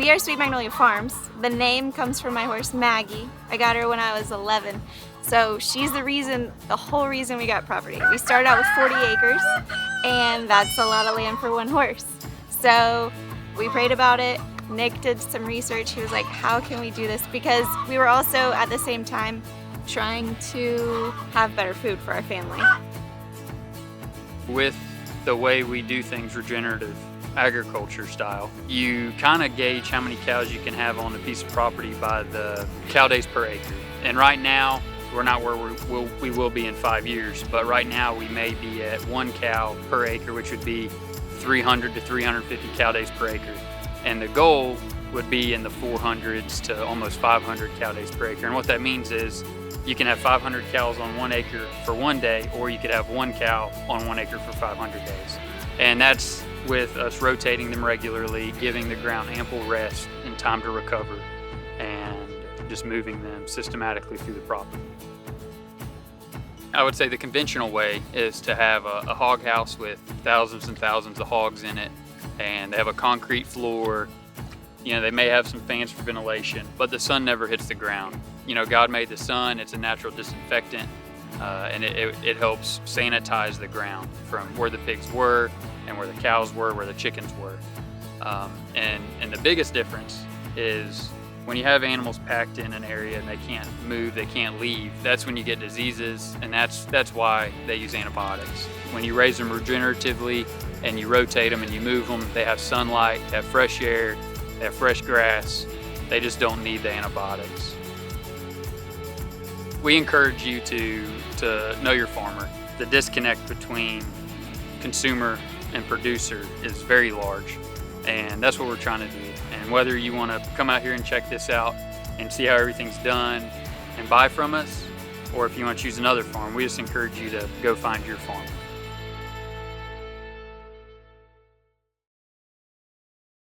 We are Sweet Magnolia Farms. The name comes from my horse Maggie. I got her when I was 11. So she's the whole reason we got property. We started out with 40 acres and that's a lot of land for one horse. So we prayed about it. Nick did some research. He was like, how can we do this? Because we were also at the same time trying to have better food for our family. With the way we do things regenerative agriculture style, you kind of gauge how many cows you can have on a piece of property by the cow days per acre. And right now, we're not where we will be in 5 years, but right now we may be at 1 cow per acre, which would be 300 to 350 cow days per acre. And the goal would be in the 400s to almost 500 cow days per acre. And what that means is you can have 500 cows on 1 acre for 1 day, or you could have 1 cow on 1 acre for 500 days. And that's with us rotating them regularly, giving the ground ample rest and time to recover, and just moving them systematically through the property. I would say the conventional way is to have a hog house with thousands and thousands of hogs in it, and they have a concrete floor. You know, they may have some fans for ventilation, but the sun never hits the ground. You know, God made the sun, it's a natural disinfectant, and it helps sanitize the ground from where the pigs were and where the cows were, where the chickens were. And the biggest difference is when you have animals packed in an area and they can't move, they can't leave, that's when you get diseases, and that's why they use antibiotics. When you raise them regeneratively and you rotate them and you move them, they have sunlight, they have fresh air, they have fresh grass, they just don't need the antibiotics. We encourage you to know your farmer. The disconnect between consumer and producer is very large, and that's what we're trying to do. And whether you want to come out here and check this out and see how everything's done and buy from us, or if you want to choose another farm, we just encourage you to go find your farm.